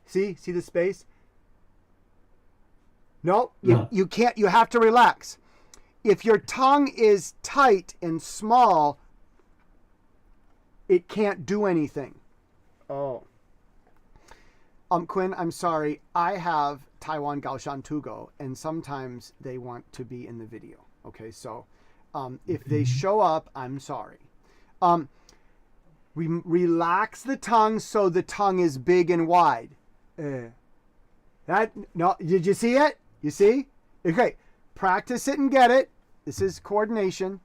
See the space? No, you can't. You have to relax. If your tongue is tight and small, it can't do anything. Oh. Quinn, I'm sorry. I have Taiwan Gaoshan Tugo, and sometimes they want to be in the video. Okay, so if they show up, I'm sorry. Relax the tongue so the tongue is big and wide. Did you see it? You see? Okay. Practice it and get it. This is coordination.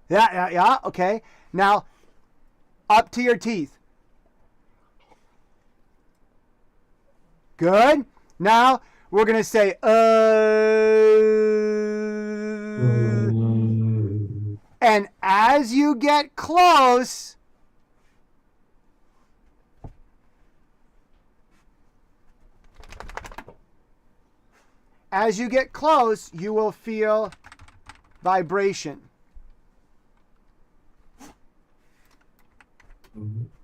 Yeah. Okay. Now, up to your teeth. Good. Now, we're going to say, and as you get close, you will feel vibration.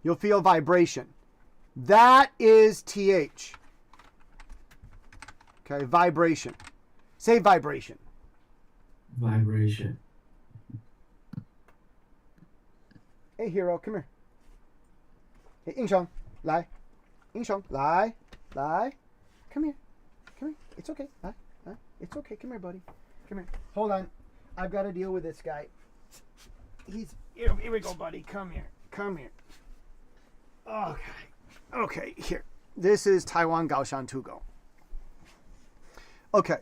You'll feel vibration. That is TH. Okay, vibration. Say vibration. Vibration. Hey, hero, come here. Hey, Inshong, lie. Inshong, lie. Come here. It's okay. Lie. It's okay. Come here, buddy. Come here. Hold on. I've got to deal with this guy. Here we go, buddy. Come here. Okay, here. This is Taiwan Gaoshan Tugo. Okay.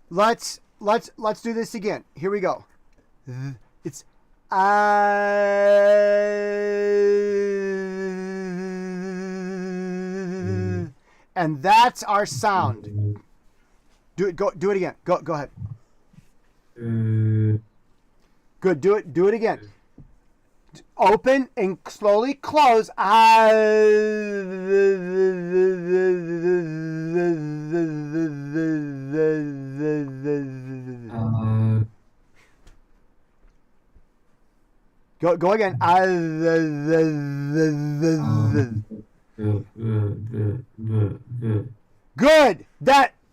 Let's do this again. Here we go. It's and that's our sound. Do it again. Go ahead. Good. Do it again. Open and slowly close. Go again. Good.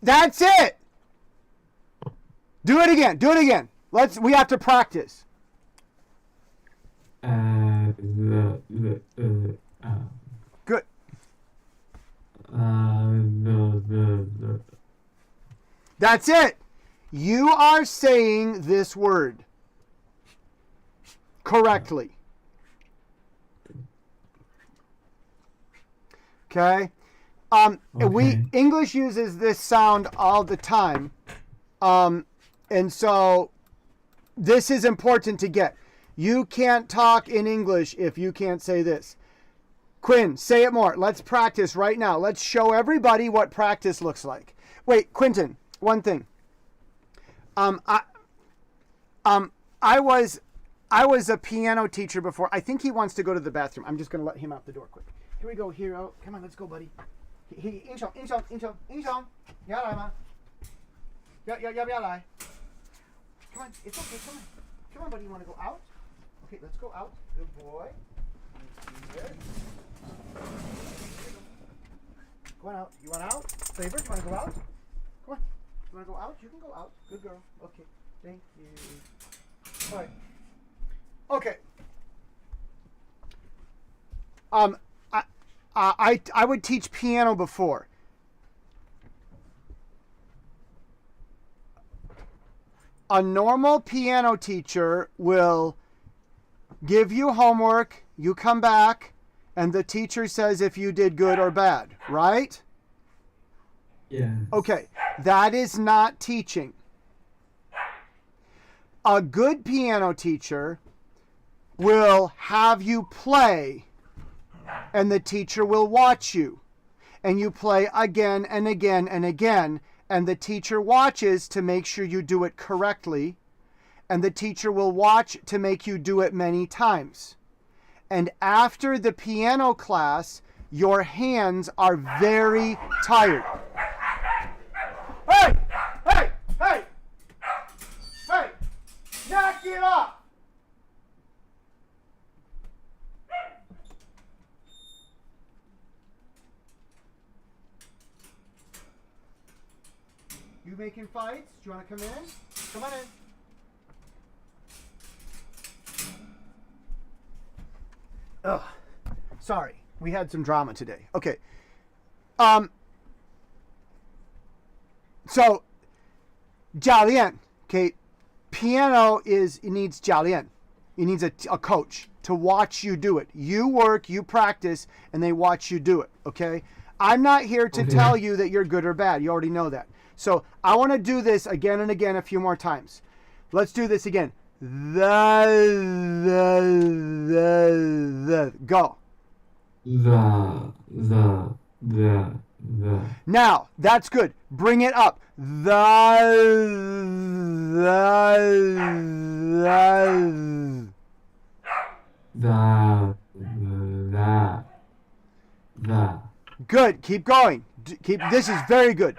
That's it. Do it again. We have to practice. Good. That's it. You are saying this word correctly. Okay. English uses this sound all the time. And so this is important to get. You can't talk in English if you can't say this. Quinn, say it more. Let's practice right now. Let's show everybody what practice looks like. Wait, Quentin, one thing. I was a piano teacher before. I think he wants to go to the bathroom. I'm just going to let him out the door quick. Here we go, hero. Come on, let's go, buddy. Inchong. 你要来吗？要不要来? Come on, it's okay, come on. Come on, buddy, you want to go out? Okay, let's go out. Good boy. Here. Go on out. You want out? Favor, you want to go out? Come on. You want to go out? You can go out. Good girl. Okay, thank you. All right. Okay. I would teach piano before. A normal piano teacher will give you homework, you come back, and the teacher says if you did good or bad, right? Yes. Okay, that is not teaching. A good piano teacher will have you play, and the teacher will watch you, and you play again and again and again, and the teacher watches to make sure you do it correctly, and the teacher will watch to make you do it many times. And after the piano class, your hands are very tired. Hey! Hey! Hey! Hey! Knock it off! You making fights? Do you want to come in? Come on in. Ugh. Sorry. We had some drama today. Okay. So, 教练. Okay. Piano it needs 教练. It needs a coach to watch you do it. You work, you practice, and they watch you do it. Okay. I'm not here to tell you that you're good or bad. You already know that. So I want to do this again and again a few more times. Let's do this again. Go. The. Now, that's good. Bring it up. Good. Keep going. This is very good.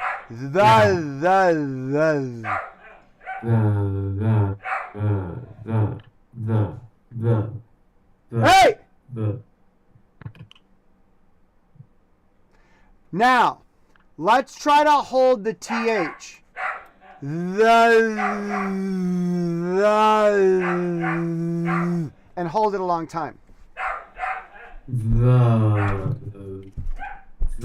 Hey! Now, let's try to hold the TH. And hold it a long time. He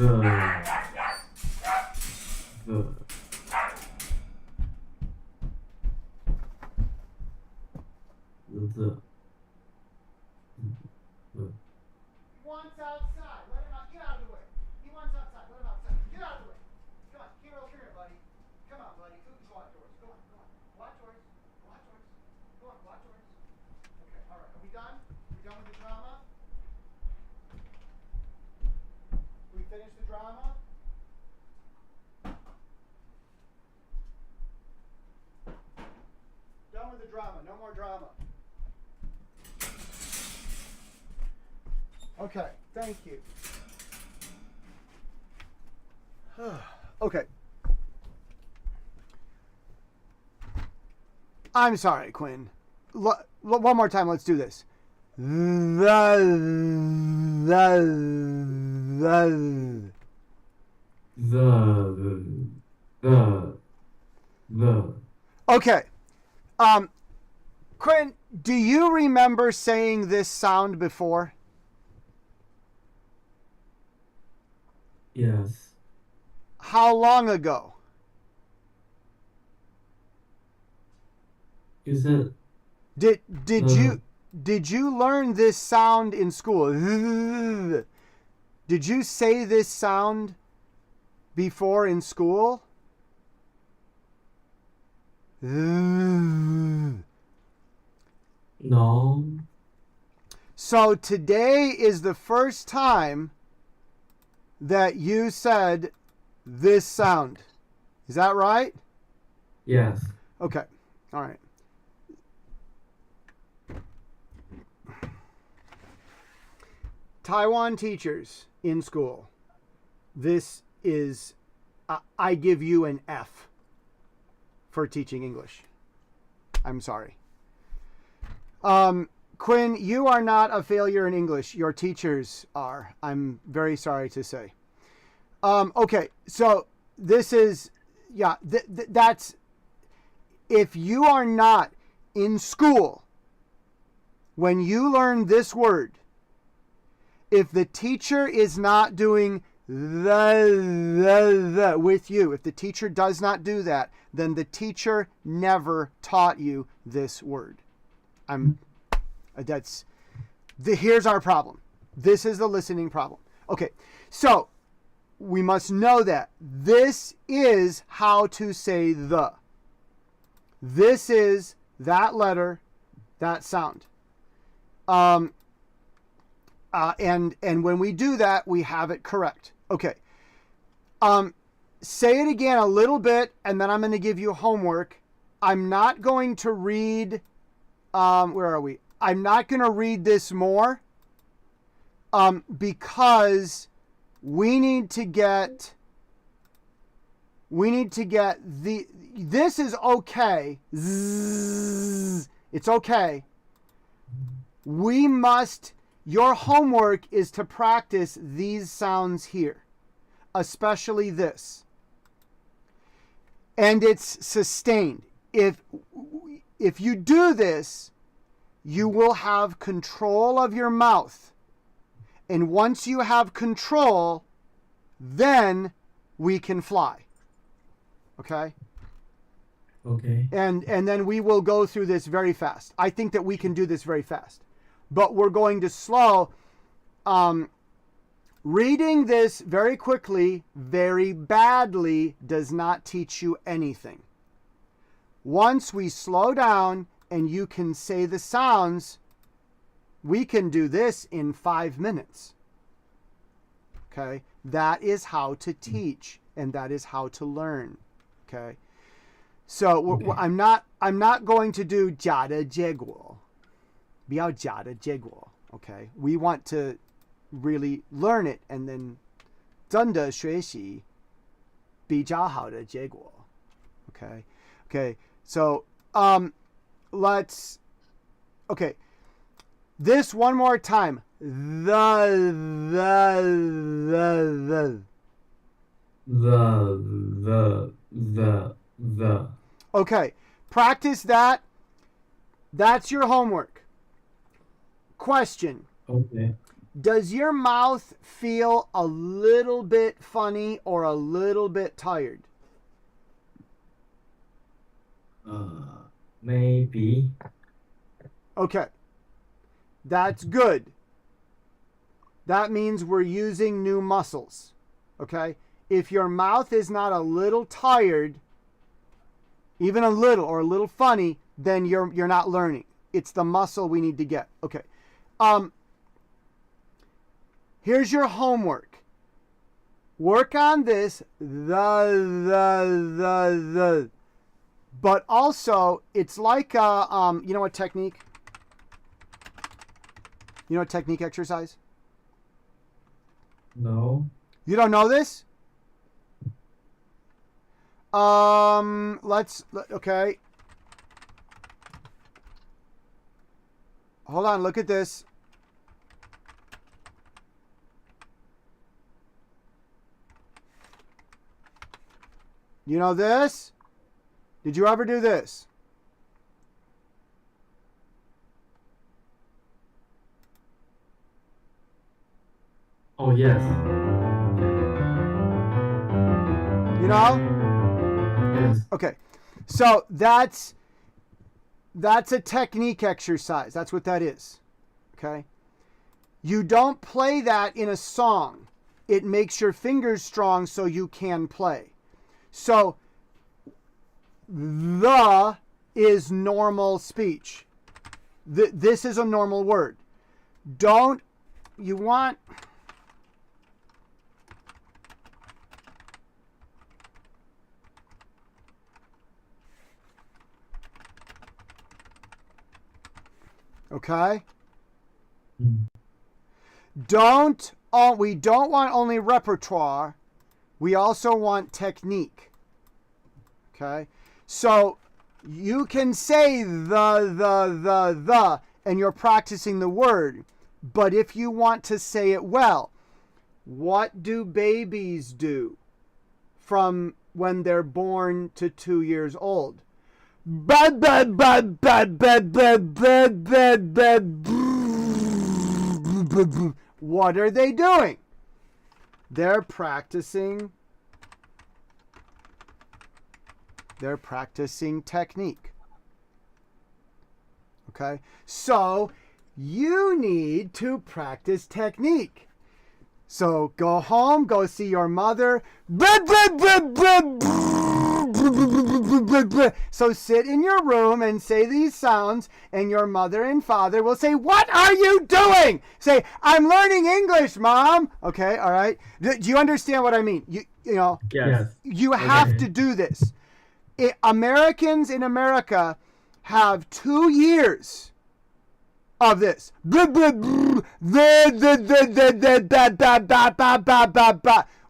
wants outside. Let him out. Get out of the way. He wants outside. Let him outside. Get out of the way. Come on. Hero, come here, buddy. Come on, buddy. Go outdoors. Go on. Go outdoors. Go outdoors. Go on. Go outdoors. Okay. All right. Are we done? We done with the drama? We finished the drama? Done with the drama. No more drama. Okay, thank you. Okay. I'm sorry, Quinn. One more time, let's do this. Okay. Quinn, do you remember saying this sound before? Yes. How long ago? You said Did you learn this sound in school? Did you say this sound before in school? no. So today is the first time that you said this sound. Is that right? Yes. Okay. All right. Taiwan teachers in school, this is, I give you an F for teaching English. I'm sorry. Quinn, you are not a failure in English. Your teachers are. I'm very sorry to say. Okay, so this is, yeah, that's, if you are not in school, when you learn this word, if the teacher is not doing the with you, if the teacher does not do that, then the teacher never taught you this word. Here's our problem. This is the listening problem. Okay, so we must know that this is how to say the. This is that letter, that sound. And when we do that, we have it correct. Okay. Say it again a little bit, and then I'm going to give you homework. I'm not going to read, where are we? I'm not going to read this more, because we need to get this is okay. Zzz, it's okay. Your homework is to practice these sounds here, especially this. And it's sustained. If you do this, you will have control of your mouth. And once you have control, then we can fly. Okay? Okay. And then we will go through this very fast. I think that we can do this very fast. But we're going to slow. Reading this very quickly, very badly, does not teach you anything. Once we slow down and you can say the sounds, we can do this in 5 minutes. Okay? That is how to teach, and that is how to learn. Okay? So Okay. I'm not going to do 假的结果. 不要假的结果. Okay? We want to really learn it and then 真的学习比较好的结果. Okay? Okay. So okay. This one more time. The. Okay. Practice that. That's your homework. Question. Okay. Does your mouth feel a little bit funny or a little bit tired? Maybe. Okay. That's good. That means we're using new muscles. Okay? If your mouth is not a little tired, even a little or a little funny, then you're not learning. It's the muscle we need to get. Okay. Here's your homework. Work on this the. But also, it's like you know a technique? You know a technique exercise? No. You don't know this? Okay. Hold on, look at this. You know this? Did you ever do this? Oh, yes. You know? Yes. Okay. So that's a technique exercise. That's what that is. Okay? You don't play that in a song. It makes your fingers strong so you can play. So the is normal speech. This is a normal word. You want... Okay? We don't want only repertoire. We also want technique. Okay? So you can say the, and you're practicing the word. But if you want to say it well, what do babies do from when they're born to 2 years old? What are they doing? They're practicing technique. Okay? So you need to practice technique. So go home, go see your mother. So sit in your room and say these sounds, and your mother and father will say, "What are you doing?" Say, "I'm learning English, Mom." Okay, all right. Do you understand what I mean? You know, Yes. you have Okay. to do this. Americans in America have 2 years of this.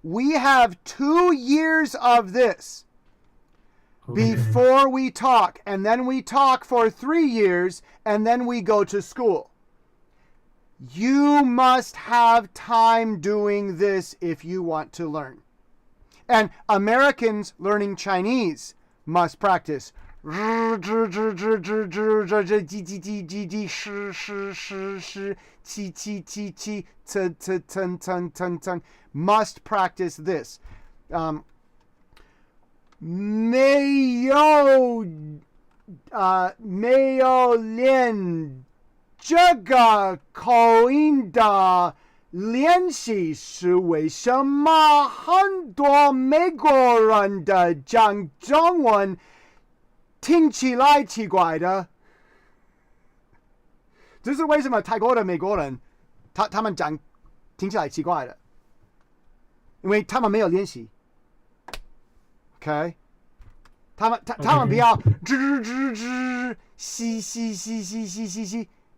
We have 2 years of this Okay. before we talk, and then we talk for 3 years, and then we go to school. You must have time doing this if you want to learn. And Americans learning Chinese must practice. Must practice this. 没有练这个口音的练习是为什么很多美国人的讲中文听起来奇怪的？这是为什么泰国的美国人他们讲听起来奇怪的？因为他们没有练习。OK， 他们不要吱嘻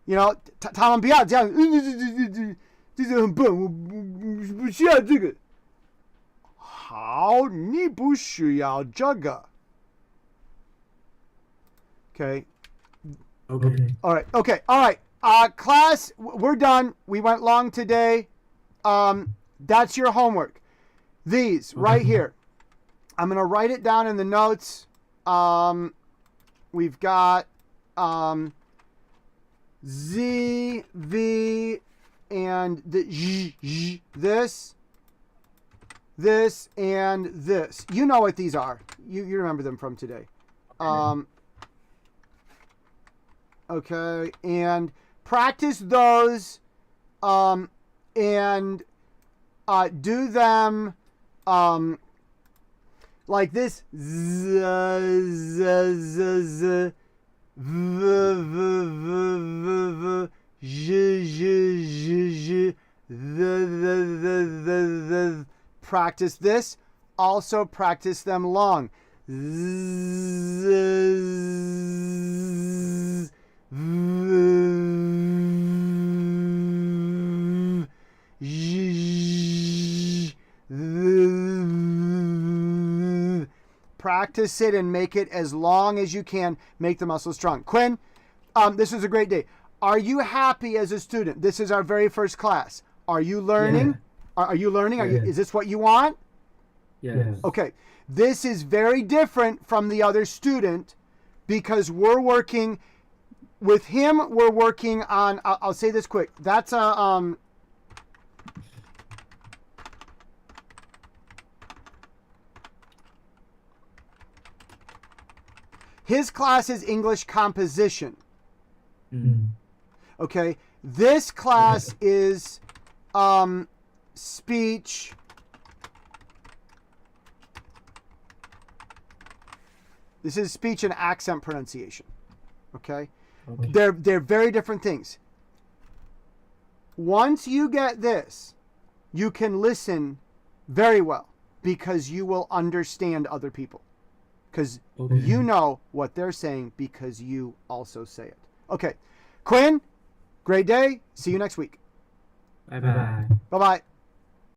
，you know， 他们不要这样，这是很笨，我不需要这个。好，你不需要这个。Okay. Okay. All right. Okay. All right. Class, we're done. We went long today. That's your homework. These right here. I'm going to write it down in the notes. We've got Z, V, and the Z, this, and this. You know what these are. You remember them from today. Okay, and practice those, and do them like this. Z, z, z, z, v, v, v, v, v, j, j, j, j, the. Practice this. Also practice them long. Z, practice it and make it as long as you can. Make the muscles strong. Quinn, this was a great day. Are you happy as a student? This is our very first class. Are you learning? Yeah. Are you learning? Yeah. Is this what you want? Yes. Okay. This is very different from the other student because we're working with him. We're working on, I'll say this quick. That's a, his class is English composition. Mm. Okay. This class is, speech. This is speech and accent pronunciation. Okay? Okay. They're very different things. Once you get this, you can listen very well because you will understand other people. Because Okay. you know what they're saying because you also say it. Okay. Quinn, great day. See you next week. Bye bye. Bye bye.